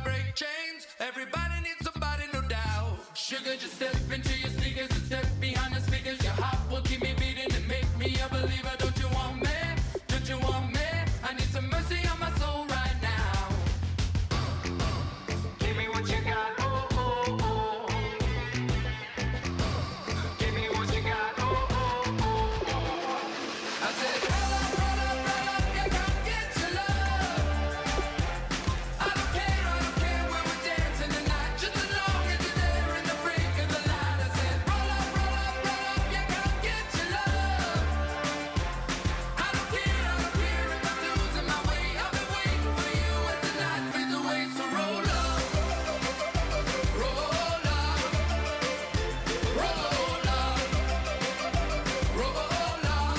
break chains. Everybody needs somebody, no doubt. Sugar, just step into your sneakers and step behind the speakers. Your heart will keep me beating and make me a believer. Don't you want me? Don't you want me? I need some mercy on my soul right now. Give me what you got, oh, oh, oh. Give me what you got, oh, oh, oh. I said, roll up, yeah, come get your love. I don't care when we're dancing tonight, just as long as you're there in the break of the light. I said, roll up, yeah, come get your love. I don't care if I'm losing my way. I've been waiting for you as the night fades away. So roll up, roll up, roll up, roll up.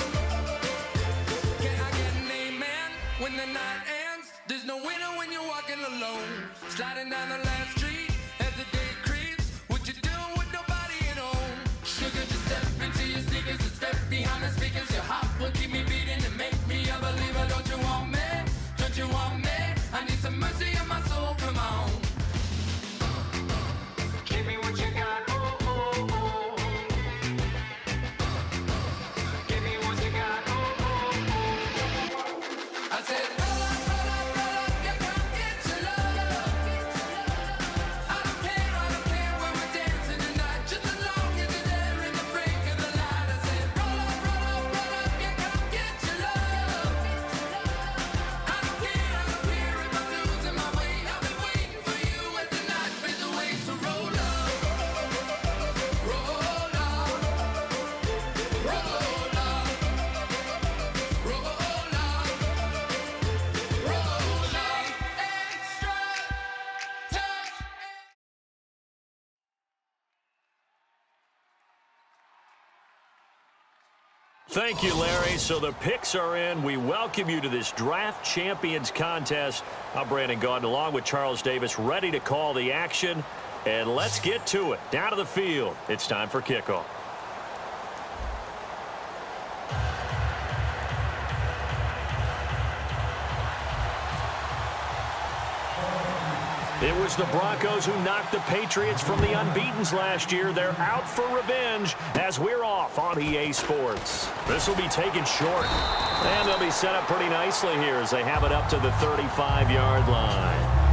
Can I get an amen when the night ends? There's no winner when you're walking alone. Sliding down the last street as the day creeps. What you doing with nobody at home? Sugar, just step into your sneakers and step behind the speakers. Your heart will keep me beating and make me a believer. Don't you want me? Don't you want me? I need some mercy on my soul, come on. Give me what you got, oh, oh, oh. Give me what you got, oh, oh, oh. I said, roll up, yeah, come get your love. I don't care when we're dancing tonight, just as long as you're there in the break of the light. I said, roll up, yeah, come get your love. I don't care if I'm losing my way. I've been waiting for you as the night fades away. So roll up, roll up, roll up, roll up, roll up. Extra touch. Thank you, Larry. So the picks are in. We welcome you to this Draft Champions contest. I'm Brandon Gaudin along with Charles Davis, ready to call the action. And let's get to it. Down to the field. It's time for kickoff. It was the Broncos who knocked the Patriots from the unbeatens last year. They're out for revenge as we're off on EA Sports. This will be taken short. And they'll be set up pretty nicely here as they have it up to the 35-yard line.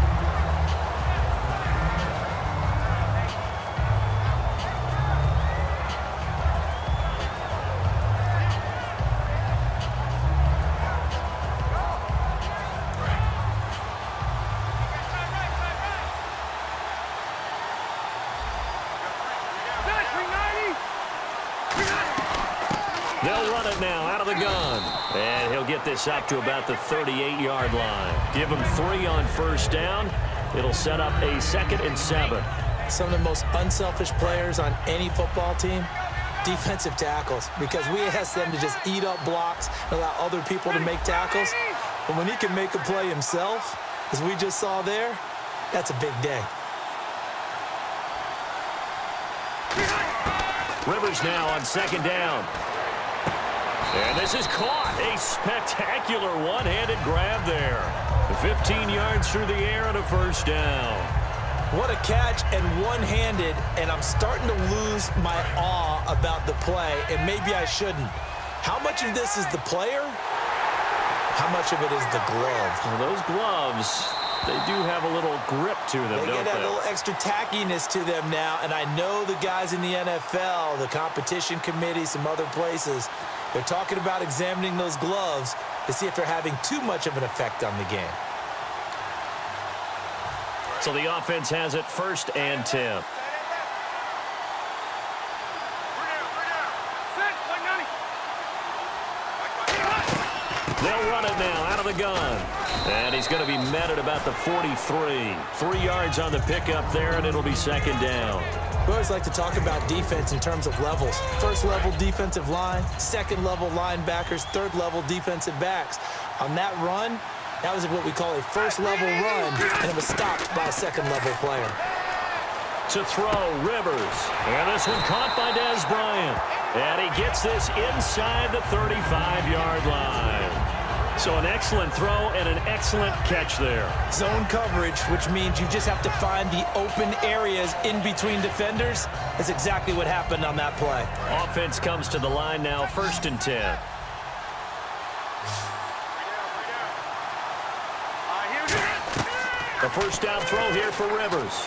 They'll run it now out of the gun. And he'll get this up to about the 38-yard line. Give him 3 on first down. It'll set up a 2nd and 7. Some of the most unselfish players on any football team, defensive tackles, because we ask them to just eat up blocks and allow other people to make tackles. But when he can make a play himself, as we just saw there, that's a big day. Rivers now on 2nd down. And this is caught. A spectacular one-handed grab there. 15 yards through the air and a first down. What a catch, and one-handed, and I'm starting to lose my awe about the play, and maybe I shouldn't. How much of this is the player? How much of it is the glove? Well, those gloves, they do have a little grip to them, They don't get they? a little extra tackiness to them now, and I know the guys in the NFL, the competition committee, some other places, they're talking about examining those gloves to see if they're having too much of an effect on the game. So the offense has it 1st and 10. They'll run it now out of the gun. And he's going to be met at about the 43. 3 yards on the pickup there, and it'll be 2nd down. We always like to talk about defense in terms of levels. 1st level defensive line, 2nd level linebackers, 3rd level defensive backs. On that run, that was what we call a 1st level run, and it was stopped by a 2nd level player. To throw, Rivers. And this one caught by Dez Bryant. And he gets this inside the 35-yard line. So an excellent throw and an excellent catch there. Zone coverage, which means you just have to find the open areas in between defenders. That's exactly what happened on that play. Offense comes to the line now, 1st and 10. The first down throw here for Rivers.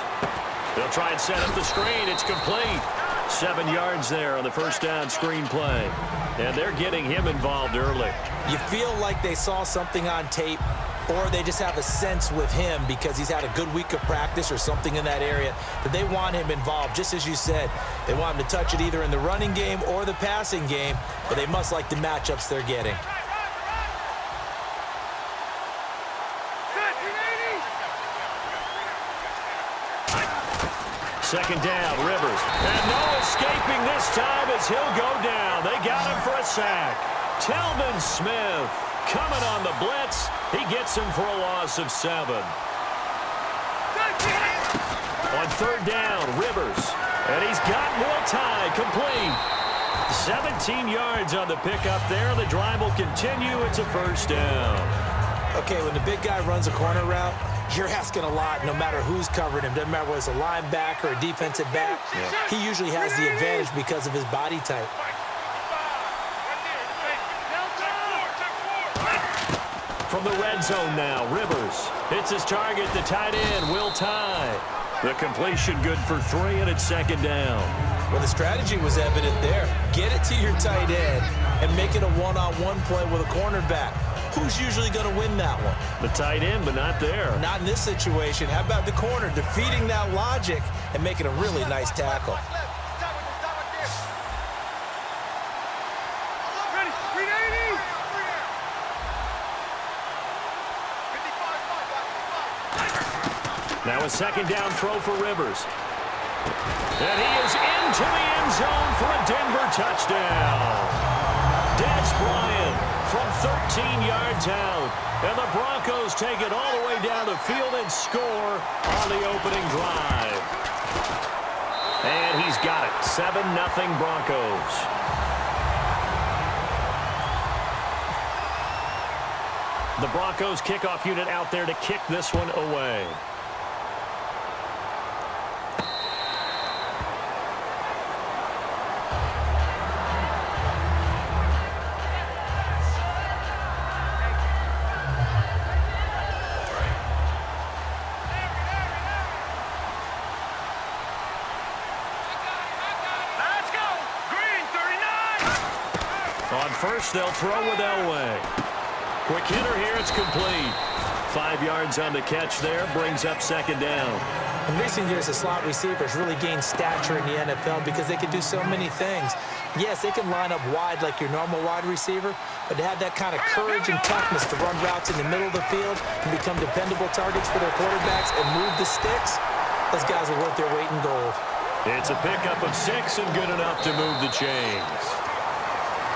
They'll try and set up the screen. It's complete. 7 yards there on the first down screen play. And they're getting him involved early. You feel like they saw something on tape, or they just have a sense with him because he's had a good week of practice or something in that area that they want him involved. Just as you said, they want him to touch it either in the running game or the passing game, but they must like the matchups they're getting. Second down, Rivers. And no escaping this time as he'll go down. They got him for a sack. Telvin Smith coming on the blitz. He gets him for a loss of 7. On 3rd down, Rivers. And he's got Will Tye complete. 17 yards on the pickup there. The drive will continue. It's a first down. Okay, when the big guy runs a corner route, you're asking a lot no matter who's covering him. Doesn't matter whether it's a linebacker or a defensive back. Yeah. He usually has the advantage because of his body type. From the red zone now, Rivers hits his target, the tight end, Will Tye. The completion good for 3, and it's 2nd down. Well, the strategy was evident there. Get it to your tight end and make it a one-on-one play with a cornerback. Who's usually going to win that one? The tight end, but not there. Not in this situation. How about the corner defeating that logic and making a really nice tackle? Now a 2nd down throw for Rivers. And he is into the end zone for a Denver touchdown. Des Bryant from 13 yards out. And the Broncos take it all the way down the field and score on the opening drive. And he's got it. 7-0 Broncos. The Broncos kickoff unit out there to kick this one away. On first, they'll throw with Elway. Quick hitter here, it's complete. 5 yards on the catch there, brings up 2nd down. In recent years, the slot receivers really gained stature in the NFL because they can do so many things. Yes, they can line up wide like your normal wide receiver, but to have that kind of courage and toughness to run routes in the middle of the field and become dependable targets for their quarterbacks and move the sticks, those guys are worth their weight in gold. It's a pickup of 6 and good enough to move the chains.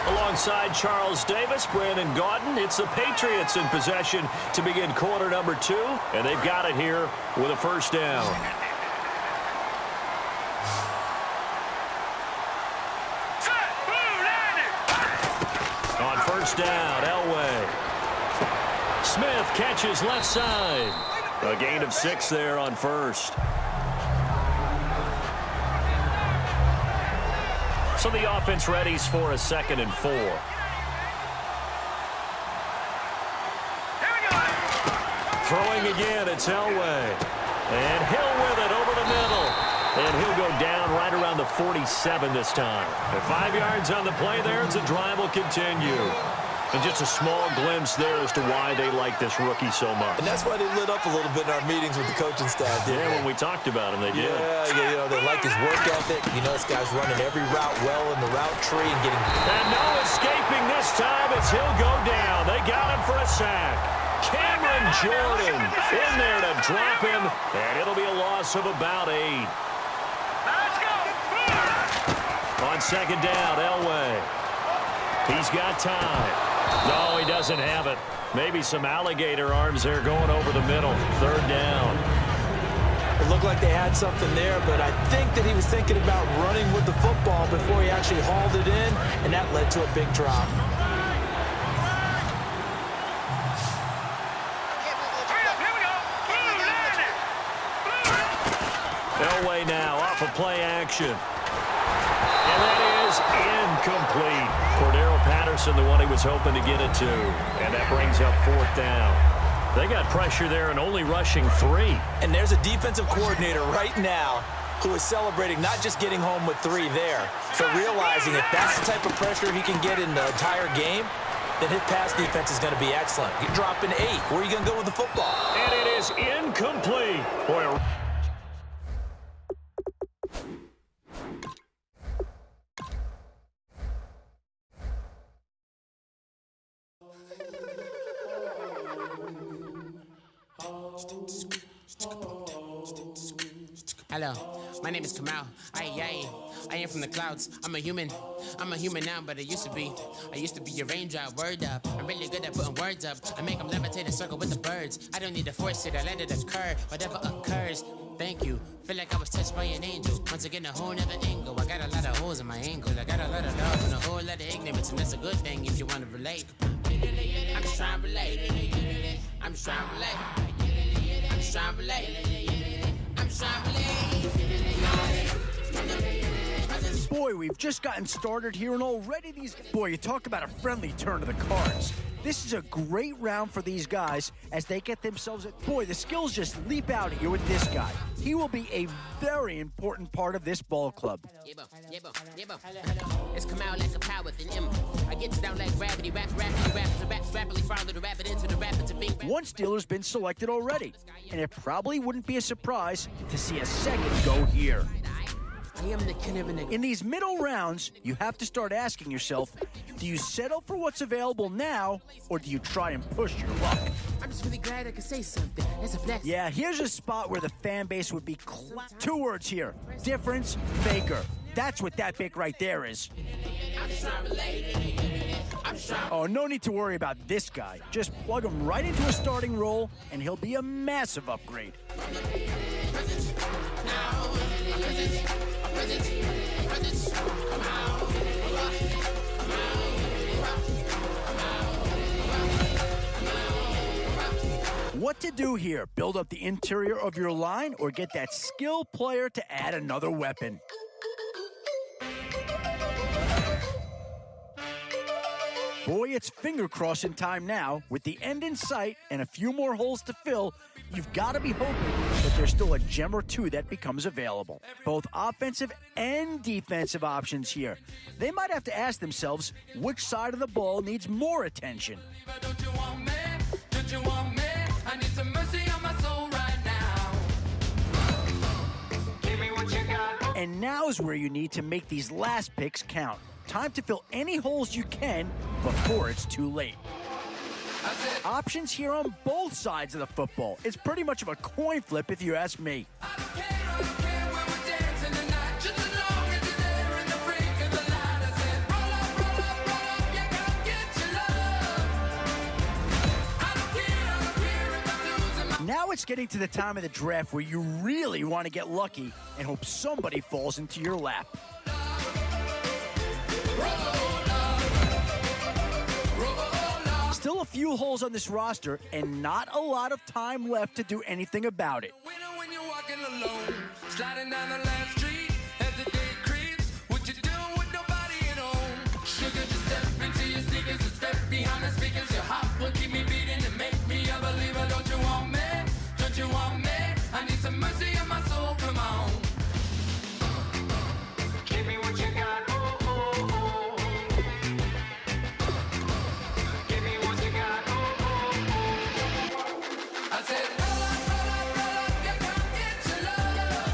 Alongside Charles Davis, Brandon Gaudin, it's the Patriots in possession to begin quarter number 2, and they've got it here with a first down. On first down, Elway. Smith catches left side. A gain of 6 there on first. So the offense readies for a 2nd and 4. Throwing again, it's Elway. And Hill with it over the middle. And he'll go down right around the 47 this time. And 5 yards on the play there as the drive will continue. And just a small glimpse there as to why they like this rookie so much. And that's why they lit up a little bit in our meetings with the coaching staff, didn't they? When we talked about him, they did. Yeah, you know, they like his work ethic. You know, this guy's running every route well in the route tree and getting... And no escaping this time as he'll go down. They got him for a sack. Cameron Jordan in there to drop him, and it'll be a loss of about 8. Let's go! On 2nd down, Elway. He's got time. No, he doesn't have it. Maybe some alligator arms there going over the middle. 3rd down. It looked like they had something there, but I think that he was thinking about running with the football before he actually hauled it in, and that led to a big drop. Elway now off of play action. And that is incomplete. Cordero Patterson, the one he was hoping to get it to. And that brings up 4th down. They got pressure there and only rushing 3. And there's a defensive coordinator right now who is celebrating not just getting home with 3 there, but realizing if that's the type of pressure he can get in the entire game, then his pass defense is going to be excellent. You're dropping 8. Where are you going to go with the football? And it is incomplete. Boy, Hello, my name is Kamal. I am from the clouds. I'm a human now, but I used to be a raindrop. Word up, I'm really good at putting words up. I make them levitate and circle with the birds. I don't need to force it, I let it occur. Whatever occurs, thank you. Feel like I was touched by an angel. Once again, a whole nother angle. I got a lot of holes in my angle. I got a lot of love and a whole lot of ignorance, and that's a good thing if you want to relate. I'm just trying to relate. I'm just trying to relate. I'm just trying to relate. I'm just trying to relate. Boy, we've just gotten started here, and already these... Boy, you talk about a friendly turn to the cards. This is a great round for these guys as they get themselves... Boy, the skills just leap out at you with this guy. He will be a very important part of this ball club. It's come out like a power within him. I get down like gravity, rapidly follow the rabbit into the rapid to being... One Steeler's been selected already, and it probably wouldn't be a surprise to see a second go here. I am the king of a nigga. In these middle rounds, you have to start asking yourself, do you settle for what's available now, or do you try and push your luck? I'm just really glad I could say something. It's a flex. Yeah, here's a spot where the fan base would be 2 words here. Difference maker. That's what that pick right there is. Oh, no need to worry about this guy. Just plug him right into a starting role, and he'll be a massive upgrade. What to do here? Build up the interior of your line or get that skill player to add another weapon? Boy, it's finger crossing time now. With the end in sight and a few more holes to fill, you've got to be hoping that there's still a gem or 2 that becomes available. Both offensive and defensive options here. They might have to ask themselves which side of the ball needs more attention. Don't you want me? Don't you want me? I need some mercy on my soul right now. Give me what you got. And now is where you need to make these last picks count. Time to fill any holes you can before it's too late. Options here on both sides of the football. It's pretty much of a coin flip if you ask me. I don't care where we're dancing tonight. Just as long as you're there in the freak of the light. I said, roll up, yeah, come get your love. I don't care if I'm losing my... Now it's getting to the time of the draft where you really want to get lucky and hope somebody falls into your lap. Still a few holes on this roster and not a lot of time left to do anything about it. Winner when you're walking alone, sliding down the last street as the day creeps. What you doing with nobody at home? Sugar, just step into your sneakers and step behind the speakers. Your heart will keep me beating and make me a believer. Don't you want me? Don't you want me? I need some mercy in my soul. Come on. Give me what you got. I said, roll up, yeah, come get your love.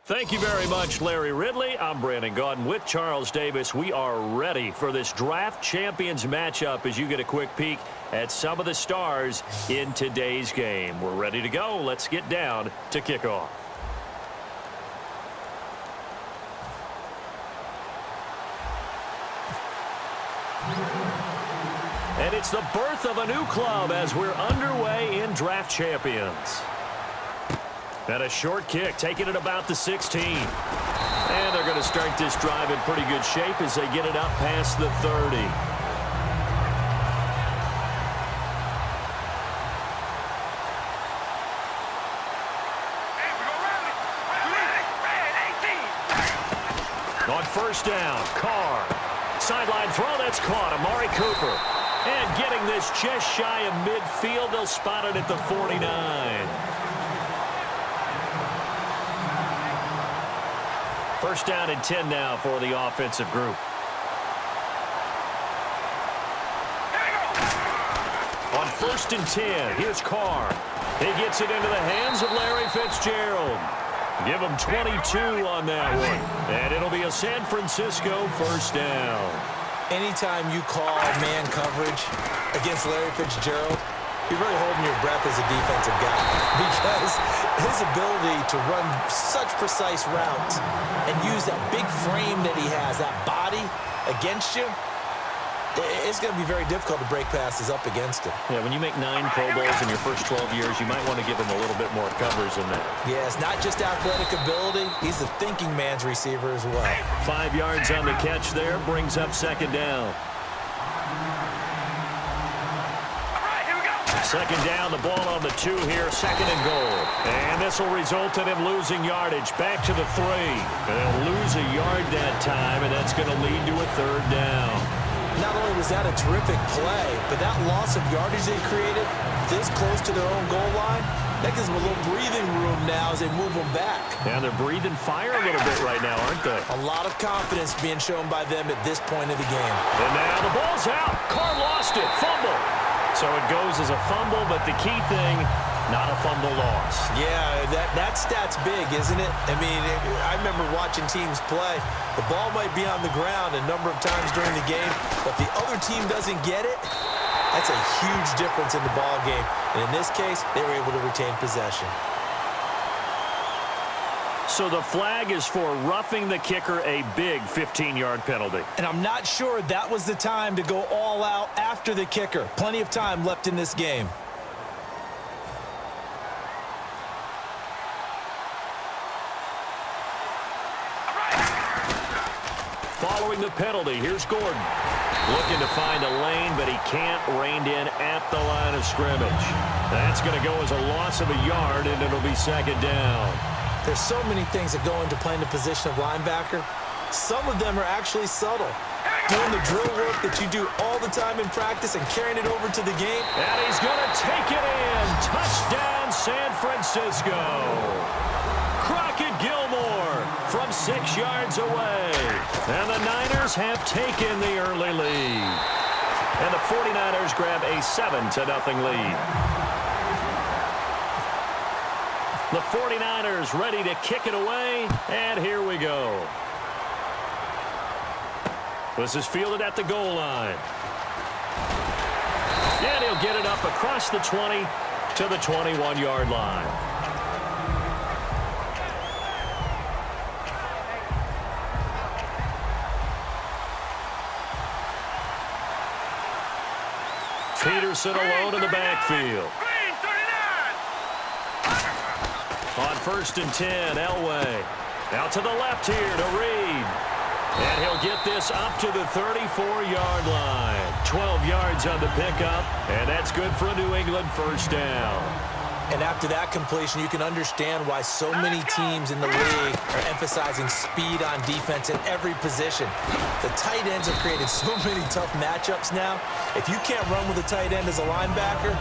Thank you very much, Larry Ridley. I'm Brandon Gaudin with Charles Davis. We are ready for this draft champions matchup as you get a quick peek at some of the stars in today's game. We're ready to go. Let's get down to kickoff. And it's the birth of a new club as we're underway in draft champions. And a short kick, taking it about the 16. And they're going to start this drive in pretty good shape as they get it up past the 30. On first down, Carr. Sideline throw, that's caught. Amari Cooper. And getting this just shy of midfield, they'll spot it at the 49. First down and 10 now for the offensive group. On first and 10, here's Carr. He gets it into the hands of Larry Fitzgerald. Give him 22 on that one. And it'll be a San Francisco first down. Anytime you call man coverage against Larry Fitzgerald, you're really holding your breath as a defensive guy because his ability to run such precise routes and use that big frame that he has, that body against you, it's going to be very difficult to break passes up against him. Yeah, when you make 9 Pro Bowls in your first 12 years, you might want to give him a little bit more covers than that. Yeah, it's not just athletic ability. He's a thinking man's receiver as well. 5 yards on the catch there, brings up second down. Second down, the ball on the 2 here, second and goal. And this will result in him losing yardage. Back to the 3. They'll lose a yard that time, and that's going to lead to a third down. Not only was that a terrific play, but that loss of yardage they created this close to their own goal line, that gives them a little breathing room now as they move them back. Yeah, they're breathing fire a little bit right now, aren't they? A lot of confidence being shown by them at this point of the game. And now the ball's out. Carr lost it. Fumble. So it goes as a fumble, but the key thing, not a fumble loss. Yeah, that stat's big, isn't it? I mean, I remember watching teams play. The ball might be on the ground a number of times during the game, but the other team doesn't get it. That's a huge difference in the ball game. And in this case, they were able to retain possession. So the flag is for roughing the kicker, a big 15-yard penalty. And I'm not sure that was the time to go all out after the kicker. Plenty of time left in this game. Following the penalty, here's Gordon. Looking to find a lane, but he can't rein in at the line of scrimmage. That's going to go as a loss of a yard, and it'll be second down. There's so many things that go into playing the position of linebacker. Some of them are actually subtle. Doing the drill work that you do all the time in practice and carrying it over to the game. And he's going to take it in. Touchdown, San Francisco. Crockett Gilmore from 6 yards away. And the Niners have taken the early lead. And the 49ers grab a 7-0 lead. The 49ers ready to kick it away, and here we go. This is fielded at the goal line. And he'll get it up across the 20 to the 21-yard line. Peterson alone in the backfield. On first and 10, Elway. Out to the left here to Reed. And he'll get this up to the 34-yard line. 12 yards on the pickup, and that's good for a New England first down. And after that completion, you can understand why so many teams in the league are emphasizing speed on defense in every position. The tight ends have created so many tough matchups now. If you can't run with a tight end as a linebacker,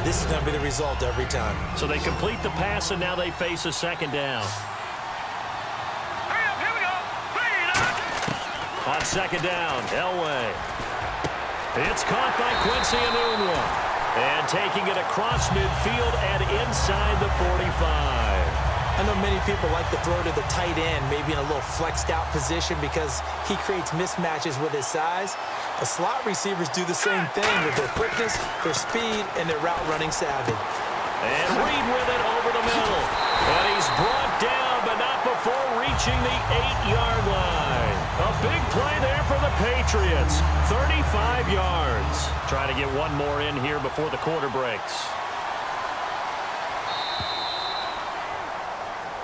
this is going to be the result every time. So they complete the pass, and now they face a second down. On second down, Elway. It's caught by Quincy Enunwa. And taking it across midfield and inside the 45. I know many people like to throw to the tight end, maybe in a little flexed out position because he creates mismatches with his size. The slot receivers do the same thing with their quickness, their speed, and their route running savvy. And Reed with it over the middle. And he's brought down, but not before reaching the 8-yard line. A big play there for the Patriots. 35 yards. Trying to get one more in here before the quarter breaks.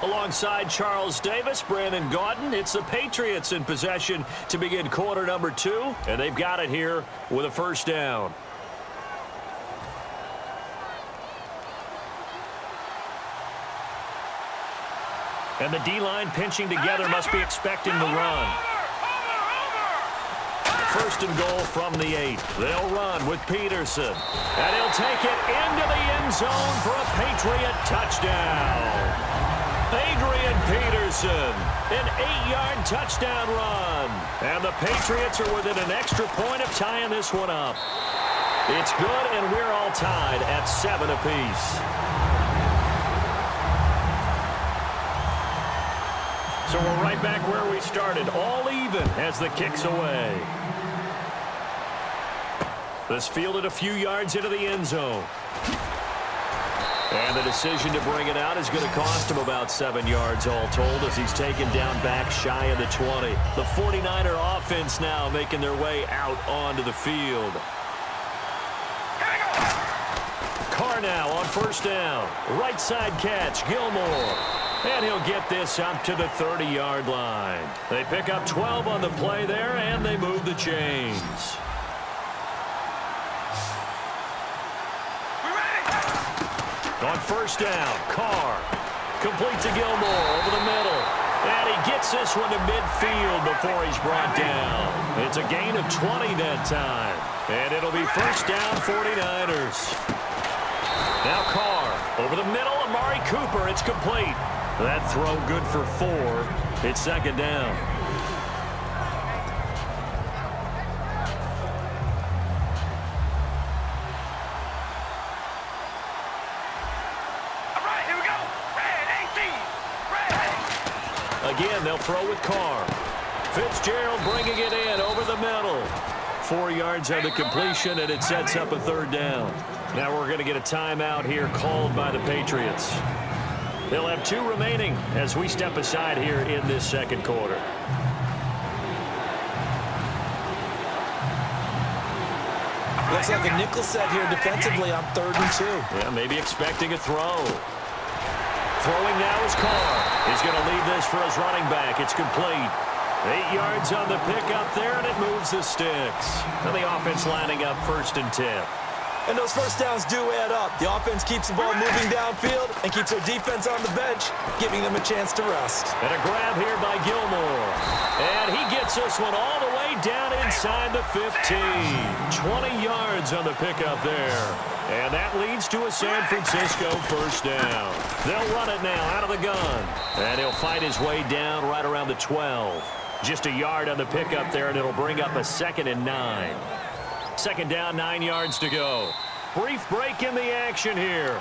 Alongside Charles Davis, Brandon Gaudin, it's the Patriots in possession to begin quarter number 2, and they've got it here with a first down. And the D-line pinching together must be expecting the run. First and goal from the 8. They'll run with Peterson. And he'll take it into the end zone for a Patriot touchdown. Adrian Peterson, an 8-yard touchdown run. And the Patriots are within an extra point of tying this one up. It's good, and we're all tied at 7 apiece. So we're right back where we started, all even as the kick's away. This fielded a few yards into the end zone. And the decision to bring it out is going to cost him about 7 yards all told as he's taken down back shy of the 20. The 49er offense now making their way out onto the field. Carr now on first down. Right side catch, Gilmore. And he'll get this up to the 30-yard line. They pick up 12 on the play there, and they move the chains. On first down, Carr complete to Gilmore over the middle. And he gets this one to midfield before he's brought down. It's a gain of 20 that time. And it'll be first down 49ers. Now Carr over the middle, Amari Cooper, it's complete. That throw good for 4. It's second down. Again, they'll throw with Carr. Fitzgerald bringing it in over the middle. 4 yards on the completion, and it sets up a third down. Now we're going to get a timeout here called by the Patriots. They'll have 2 remaining as we step aside here in this second quarter. Looks like a nickel set here defensively on 3rd and 2. Yeah, maybe expecting a throw. Throwing now is Carr. He's going to leave this for his running back. It's complete. 8 yards on the pickup there, and it moves the sticks. And the offense lining up 1st and 10. And those first downs do add up. The offense keeps the ball moving downfield and keeps their defense on the bench, giving them a chance to rest. And a grab here by Gilmore. And he gets this one all the way down inside the 15. 20 yards on the pickup there. And that leads to a San Francisco first down. They'll run it now out of the gun. And he'll fight his way down right around the 12. Just a yard on the pickup there, and it'll bring up a 2nd and 9. Second down, 9 yards to go. Brief break in the action here.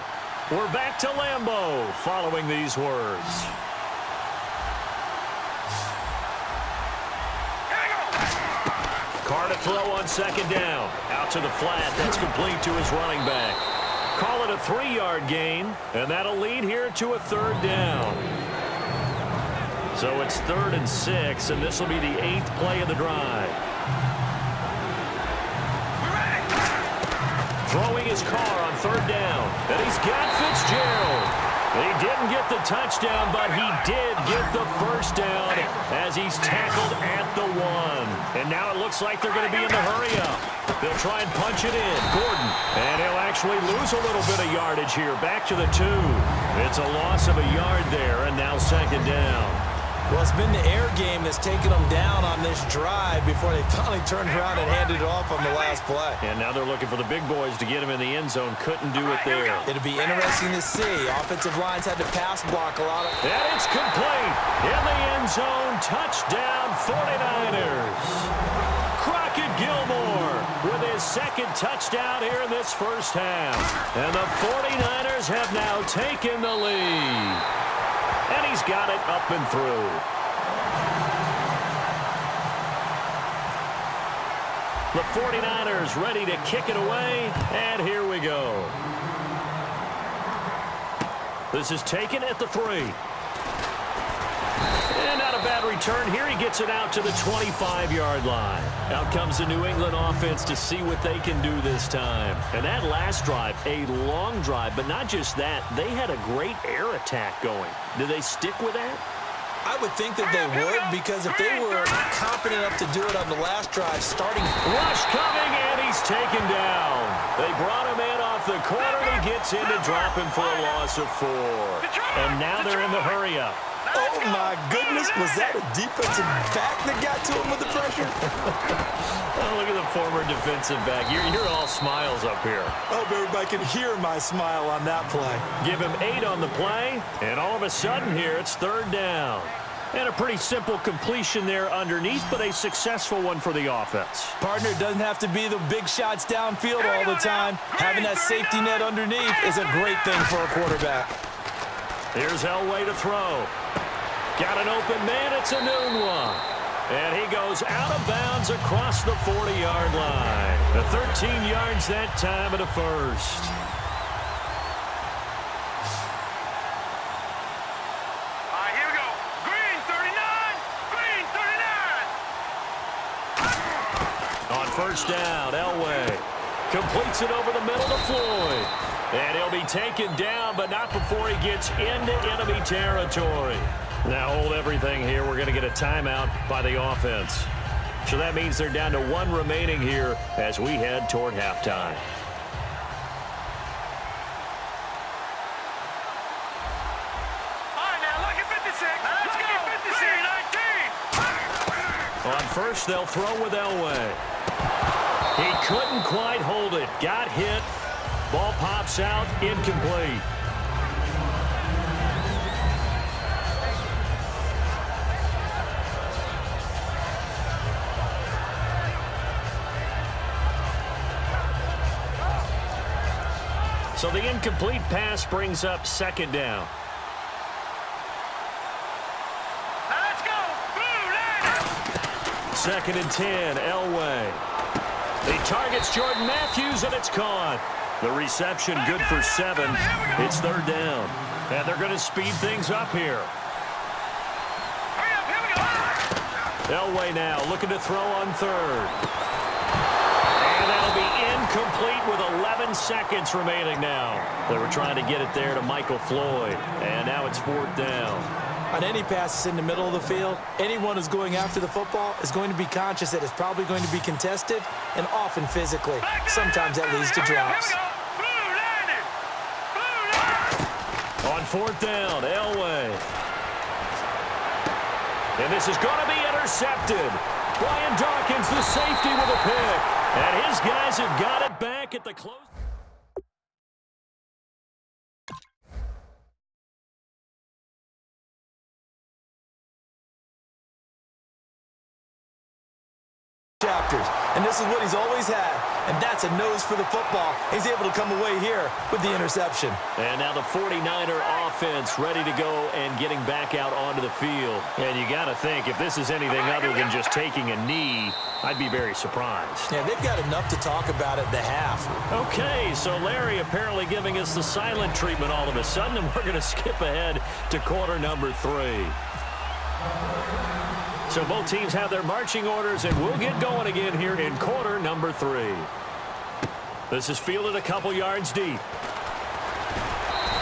We're back to Lambeau following these words. Carr to throw on second down. Out to the flat. That's complete to his running back. Call it a 3-yard gain, and that'll lead here to a 3rd down. So it's 3rd and 6, and this will be the 8th play of the drive. Throwing his Carr on 3rd down. And he's got Fitzgerald. He didn't get the touchdown, but he did get the first down as he's tackled at the 1. And now it looks like they're going to be in the hurry-up. They'll try and punch it in. Gordon. And he'll actually lose a little bit of yardage here. Back to the 2. It's a loss of a yard there, and now second down. Well, it's been the air game that's taken them down on this drive before they finally turned around and handed it off on the last play. And now they're looking for the big boys to get him in the end zone. Couldn't do it there. It'll be interesting to see. Offensive lines had to pass block a lot of... And it's complete. In the end zone. Touchdown 49ers. Crockett Gilmore with his 2nd touchdown here in this first half. And the 49ers have now taken the lead. And he's got it up and through. The 49ers ready to kick it away, and here we go. This is taken at the 3. And not a bad return here. He gets it out to the 25-yard line. Out comes the New England offense to see what they can do this time. And that last drive, a long drive, but not just that. They had a great air attack going. Do they stick with that? I would think that they would, because if they were confident enough to do it on the last drive, starting... Rush coming, and he's taken down. They brought him in off the corner, and he gets in to drop him for a loss of 4. And now they're in the hurry-up. Oh, my goodness. Was that a defensive back that got to him with the pressure? Oh, look at the former defensive back. You're all smiles up here. I hope everybody can hear my smile on that play. Give him 8 on the play, and all of a sudden here it's 3rd down. And a pretty simple completion there underneath, but a successful one for the offense. Partner, it doesn't have to be the big shots downfield all the time. Having that safety net underneath is a great thing for a quarterback. Here's Elway to throw. Got an open man. It's a noon one. And he goes out of bounds across the 40-yard line. The 13 yards that time of the first. First down, Elway completes it over the middle to Floyd. And he'll be taken down, but not before he gets into enemy territory. Now hold everything here. We're going to get a timeout by the offense. So that means they're down to 1 remaining here as we head toward halftime. All right, now look at 56. Let's go. 56. 19. On first, they'll throw with Elway. He couldn't quite hold it. Got hit. Ball pops out. Incomplete. So the incomplete pass brings up 2nd down. Let's go. Blue 2nd and 10, Elway. He targets Jordan Matthews, and it's caught. The reception good for 7. It's 3rd down. And they're going to speed things up here. Hurry up, here we go. Elway now looking to throw on 3rd. And that'll be incomplete with 11 seconds remaining now. They were trying to get it there to Michael Floyd. And now it's 4th down. On any passes in the middle of the field, anyone who's going after the football is going to be conscious that it's probably going to be contested and often physically. Sometimes that leads to drops. On 4th down, Elway. And this is going to be intercepted. Brian Dawkins, the safety, with a pick. And his guys have got it back at the close. Chapters, and this is what he's always had, and that's a nose for the football. He's able to come away here with the interception. And now the 49er offense ready to go and getting back out onto the field. And you got to think, if this is anything other than just taking a knee, I'd be very surprised. Yeah, they've got enough to talk about at the half. Okay, so Larry apparently giving us the silent treatment all of a sudden, and we're going to skip ahead to quarter number 3. So both teams have their marching orders, and we'll get going again here in quarter number 3. This is fielded a couple yards deep.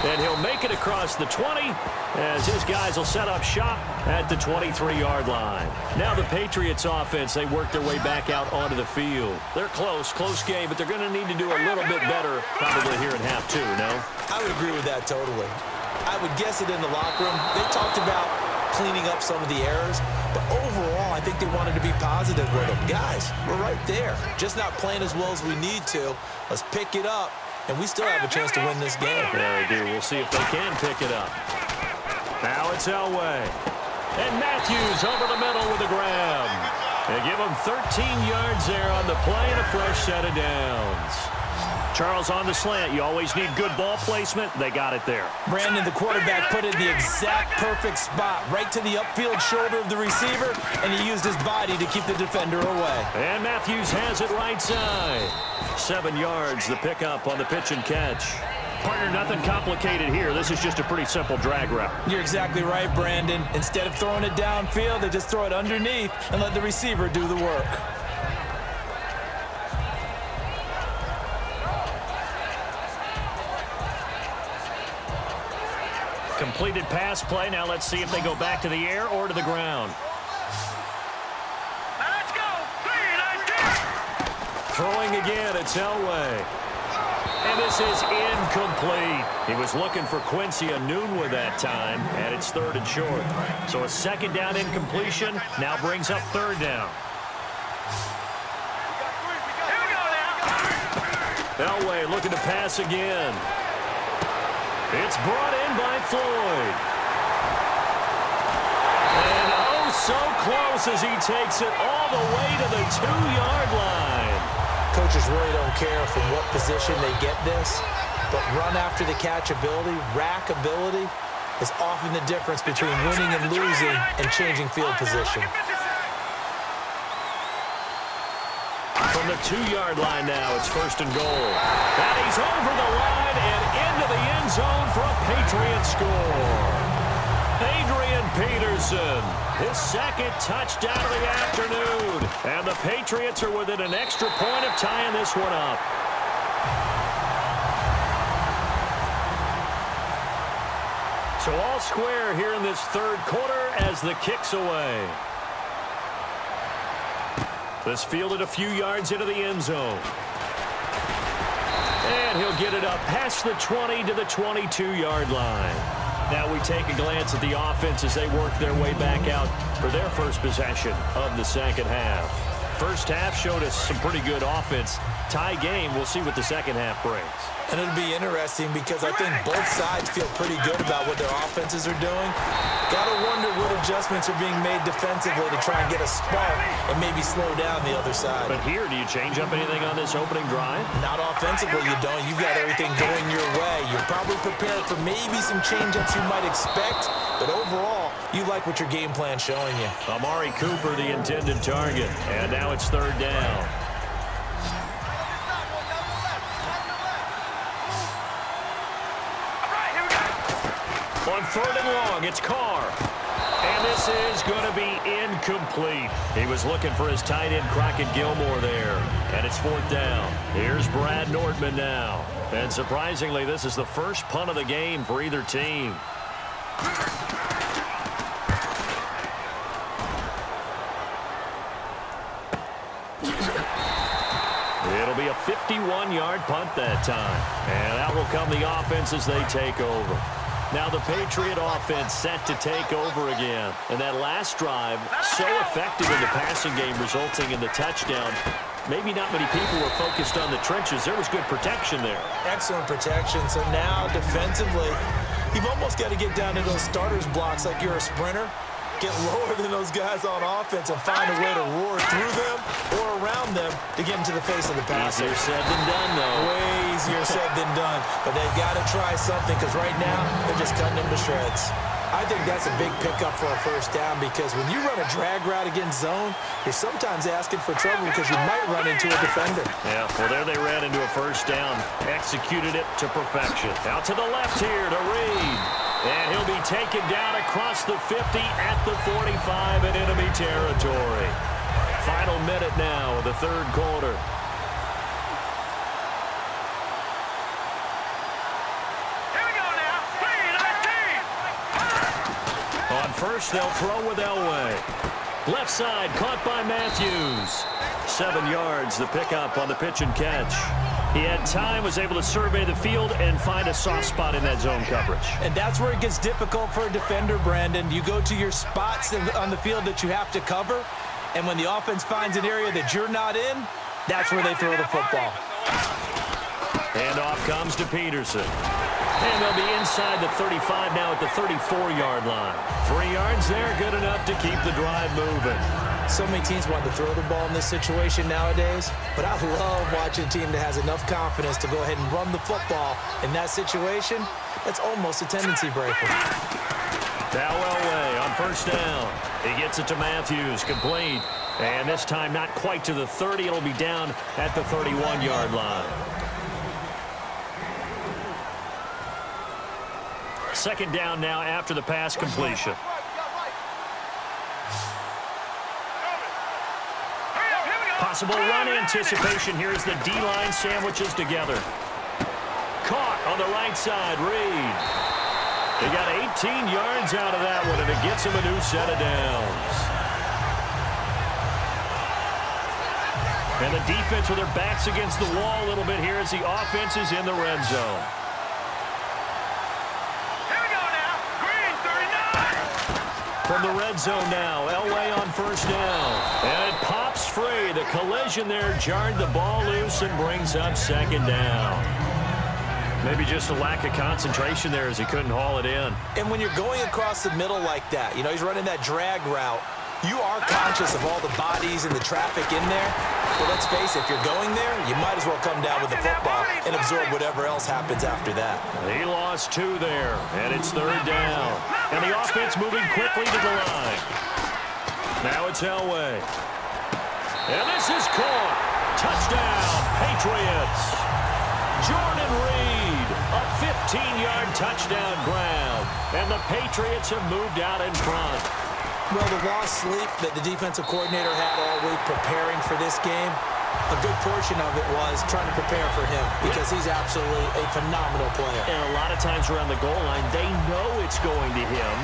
And he'll make it across the 20 as his guys will set up shop at the 23-yard line. Now the Patriots offense, they work their way back out onto the field. They're close game, but they're going to need to do a little bit better probably here in half 2, no? I would agree with that totally. I would guess it in the locker room. They talked about cleaning up some of the errors, but overall, I think they wanted to be positive with them. Guys, we're right there. Just not playing as well as we need to. Let's pick it up, and we still have a chance to win this game. Yeah, they do. We'll see if they can pick it up. Now it's Elway. And Matthews over the middle with a grab. They give him 13 yards there on the play and a fresh set of downs. Charles, on the slant, you always need good ball placement. They got it there. Brandon, the quarterback, put it in the exact perfect spot, right to the upfield shoulder of the receiver, and he used his body to keep the defender away. And Matthews has it right side. 7 yards, the pickup on the pitch and catch. Partner, nothing complicated here. This is just a pretty simple drag route. You're exactly right, Brandon. Instead of throwing it downfield, they just throw it underneath and let the receiver do the work. Completed pass play. Now let's see if they go back to the air or to the ground. Let's go. Throwing again, it's Elway. And this is incomplete. He was looking for Quincy Enunwa that time, and it's 3rd and short. So a 2nd down incompletion now brings up 3rd down. Elway looking to pass again. It's brought in by Floyd. And oh, so close as he takes it all the way to the 2-yard line. Coaches really don't care from what position they get this, but run after the catch ability, rack ability, is often the difference between winning and losing and changing field position. From the 2-yard line now, it's 1st and goal. And he's over the line and into the end zone for a Patriot score. Adrian Peterson, his 2nd touchdown of the afternoon. And the Patriots are within an extra point of tying this one up. So all square here in this 3rd quarter as the kick's away. This fielded a few yards into the end zone. And he'll get it up past the 20 to the 22-yard line. Now we take a glance at the offense as they work their way back out for their first possession of the 2nd half. First half showed us some pretty good offense. Tie game, we'll see what the 2nd half brings. And it'll be interesting because I think both sides feel pretty good about what their offenses are doing. Got to wonder what adjustments are being made defensively to try and get a spark and maybe slow down the other side. But here, do you change up anything on this opening drive? Not offensively, you don't. You've got everything going your way. You're probably prepared for maybe some change-ups you might expect, but overall, you like what your game plan's showing you. Amari Cooper, the intended target, and now it's 3rd down. On 3rd and long, it's Carr. And this is going to be incomplete. He was looking for his tight end, Crockett Gilmore, there. And it's 4th down. Here's Brad Nordman now. And surprisingly, this is the first punt of the game for either team. It'll be a 51-yard punt that time. And out will come the offense as they take over. Now the Patriot offense set to take over again. And that last drive, so effective in the passing game, resulting in the touchdown. Maybe not many people were focused on the trenches. There was good protection there. Excellent protection. So now, defensively, you've almost got to get down to those starters blocks like you're a sprinter. Get lower than those guys on offense and find a way to roar through them or around them to get into the face of the passer. Easier said than done, though. Way easier said than done. But they've got to try something because right now they're just cutting them to shreds. I think that's a big pickup for a 1st down because when you run a drag route against zone, you're sometimes asking for trouble because you might run into a defender. Yeah, well, there they ran into a 1st down. Executed it to perfection. Out to the left here to Reed. And he'll be taken down across the 50 at the 45 in enemy territory. Final minute now of the 3rd quarter. Here we go now. 3-19. On 1st, they'll throw with Elway. Left side, caught by Matthews. 7 yards, the pickup on the pitch and catch. He had time, was able to survey the field and find a soft spot in that zone coverage. And that's where it gets difficult for a defender, Brandon. You go to your spots on the field that you have to cover, and when the offense finds an area that you're not in, that's where they throw the football. And off comes to Peterson. And they'll be inside the 35 now at the 34-yard line. 3 yards there, good enough to keep the drive moving. So many teams want to throw the ball in this situation nowadays, but I love watching a team that has enough confidence to go ahead and run the football in that situation. That's almost a tendency breaker. Now Elway on first down. He gets it to Matthews, complete. And this time not quite to the 30. It'll be down at the 31-yard line. Second down now after the pass completion. Possible run anticipation here as the D-line sandwiches together. Caught on the right side, Reed. They got 18 yards out of that one, and it gets him a new set of downs. And the defense with their backs against the wall a little bit here as the offense is in the red zone. Here we go now. Green, 39. From the red zone now, Elway on first down. And it pops free. The collision there jarred the ball loose and brings up second down. Maybe just a lack of concentration there as he couldn't haul it in. And when you're going across the middle like that, you know, he's running that drag route, you are conscious of all the bodies and the traffic in there. But let's face it, if you're going there, you might as well come down with the football and absorb whatever else happens after that. He lost 2 there, and it's third down. And the offense moving quickly to the line. Now it's Elway. And this is caught. Touchdown, Patriots. Jordan Reed, a 15-yard touchdown grab. And the Patriots have moved out in front. Well, the lost sleep that the defensive coordinator had all week preparing for this game, a good portion of it was trying to prepare for him because he's absolutely a phenomenal player. And a lot of times around the goal line, they know it's going to him.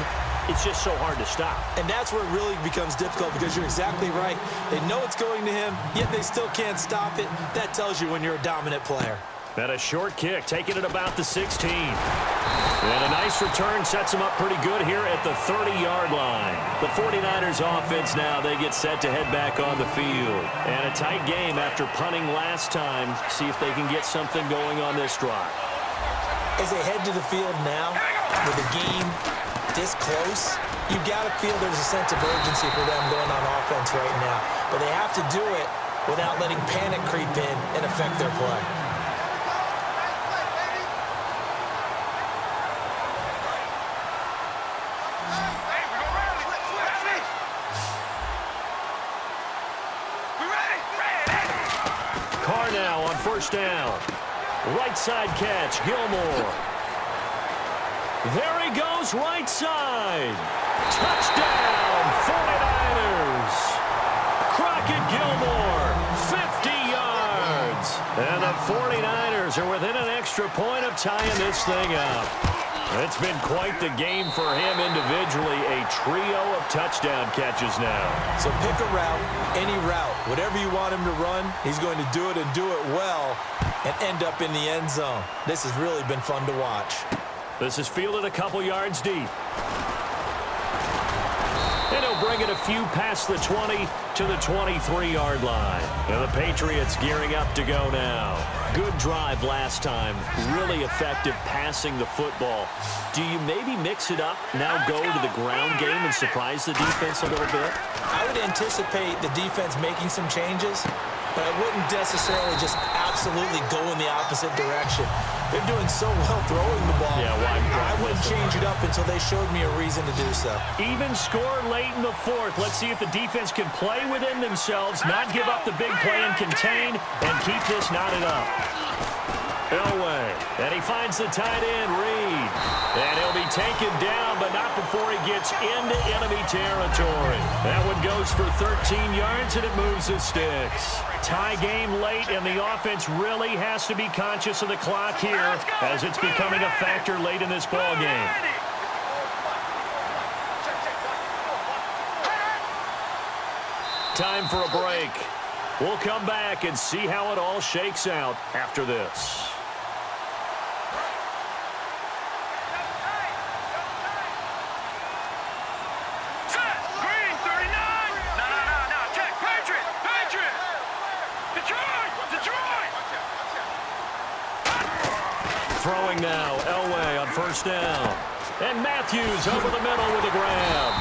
It's just so hard to stop. And that's where it really becomes difficult because you're exactly right. They know it's going to him, yet they still can't stop it. That tells you when you're a dominant player. And a short kick, taking it about the 16. And a nice return sets him up pretty good here at the 30-yard line. The 49ers offense now, they get set to head back on the field. And a tight game after punting last time. See if they can get something going on this drive. As they head to the field now, with the game this close, you've got to feel there's a sense of urgency for them going on offense right now. But they have to do it without letting panic creep in and affect their play. First down. Right side catch, Gilmore. There he goes, right side. Touchdown, 49ers. Crockett Gilmore, 50 yards. And the 49ers are within an extra point of tying this thing up. It's been quite the game for him individually. A trio of touchdown catches now. So pick a route, any route. Whatever you want him to run, he's going to do it and do it well and end up in the end zone. This has really been fun to watch. This is fielded a couple yards deep. And he'll bring it a few past the 20 to the 23-yard line. And the Patriots gearing up to go now. Good drive last time. Really effective passing the football. Do you maybe mix it up, now go to the ground game and surprise the defense a little bit? I would anticipate the defense making some changes, but I wouldn't necessarily just absolutely go in the opposite direction. They're doing so well throwing the ball. Yeah, I wouldn't change it up until they showed me a reason to do so. Even score late in the fourth. Let's see if the defense can play within themselves, not give up the big play and contain, and keep this knotted up. Elway, and he finds the tight end, Reed. And he'll be taken down, but not before he gets into enemy territory. That one goes for 13 yards, and it moves the sticks. Tie game late, and the offense really has to be conscious of the clock here as it's becoming a factor late in this ball game. Time for a break. We'll come back and see how it all shakes out after this. Throwing now, Elway on first first down. And Matthews over the middle with a grab.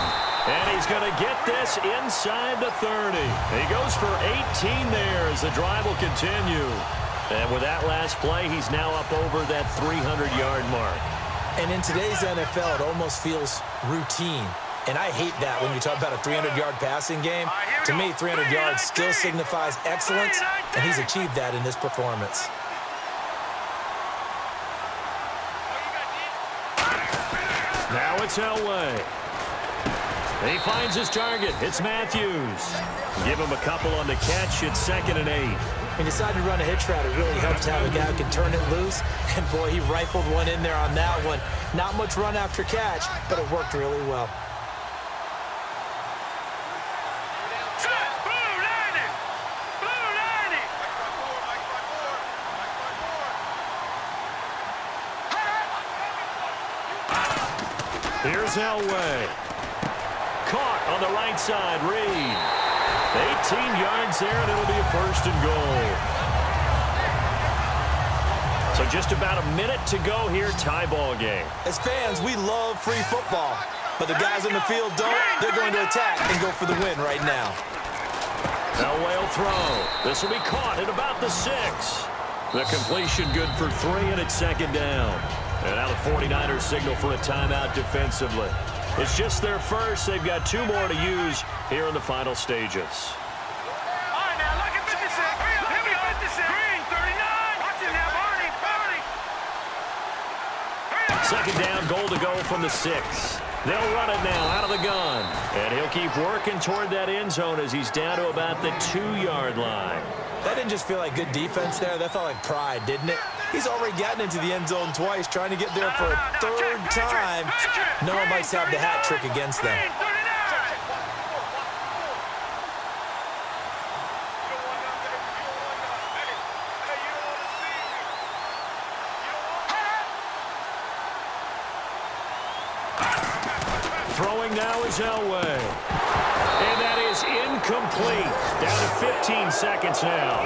And he's going to get this inside the 30. He goes for 18 there as the drive will continue. And with that last play, he's now up over that 300-yard mark. And in today's NFL, it almost feels routine. And I hate that when you talk about a 300-yard passing game. To me, 300 yards still signifies excellence, and he's achieved that in this performance. Now it's Elway. He finds his target. It's Matthews. Give him a couple on the catch. It's 2nd and 8. He decided to run a hitch route. It really helps to have a guy who can turn it loose. And, boy, he rifled one in there on that one. Not much run after catch, but it worked really well. Here's Elway. Caught on the right side, Reed. 18 yards there, and it'll be a 1st and goal. So just about a minute to go here, tie ball game. As fans, we love free football. But the guys on the field don't. They're going to attack and go for the win right now. Elway will throw. This will be caught at about the 6. The completion good for 3, and it's 2nd down. And now the 49ers signal for a timeout defensively. It's just their first. They've got 2 more to use here in the final stages. All right, now look at 56. Here we go. 56. Green, 39. Watch it now, Barney. 2nd down, goal to go from the 6. They'll run it now out of the gun. And he'll keep working toward that end zone as he's down to about the 2-yard line. That didn't just feel like good defense there. That felt like pride, didn't it? He's already gotten into the end zone twice, trying to get there for a 3rd time. No one likes to have the hat trick against them. Throwing now is Elway. And that is incomplete. Down to 15 seconds now.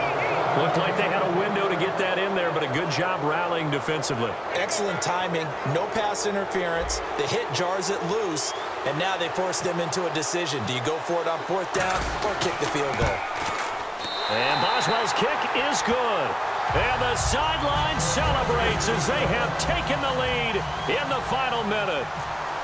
Looked like they had a window to get that in there, but a good job rallying defensively. Excellent timing, no pass interference. The hit jars it loose, and now they force them into a decision. Do you go for it on 4th down or kick the field goal? And Boswell's kick is good. And the sideline celebrates as they have taken the lead in the final minute.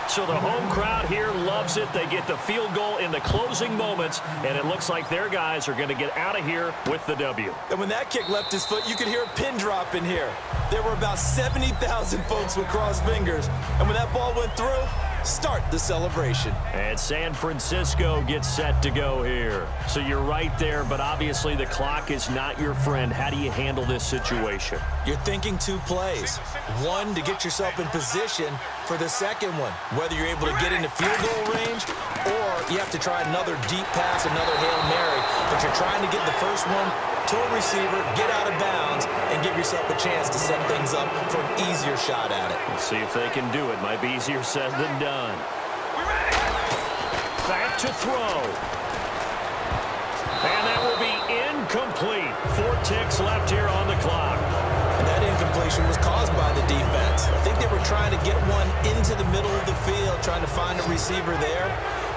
So the home crowd here loves it. They get the field goal in the closing moments, and it looks like their guys are going to get out of here with the W. And when that kick left his foot, you could hear a pin drop in here. There were about 70,000 folks with crossed fingers. And when that ball went through, start the celebration. And San Francisco gets set to go here. So you're right there, but obviously the clock is not your friend. How do you handle this situation? You're thinking 2 plays. One, to get yourself in position for the second one, whether you're able to get into field goal range or you have to try another deep pass, another Hail Mary, but you're trying to get the first one to a receiver, get out of bounds, and give yourself a chance to set things up for an easier shot at it. Let's see if they can do it. Might be easier said than done. Back to throw. And that will be incomplete. 4 ticks left here on the clock. And that incompletion was caused by the defense. I think they were trying to get one into the middle of the field, trying to find a receiver there,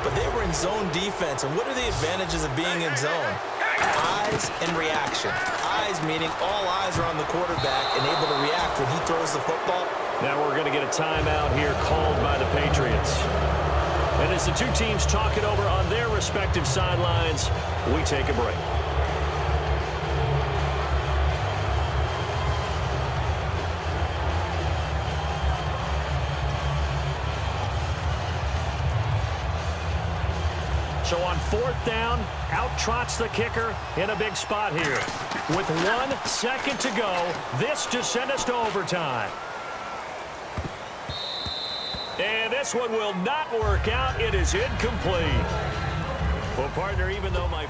but they were in zone defense. And what are the advantages of being in zone? Eyes and reaction. Eyes meaning all eyes are on the quarterback and able to react when he throws the football. Now we're going to get a timeout here called by the Patriots. And as the 2 teams talk it over on their respective sidelines, we take a break. So on 4th down, out trots the kicker in a big spot here. With 1 second to go, this to send us to overtime. And this one will not work out. It is incomplete. Well, partner, even though my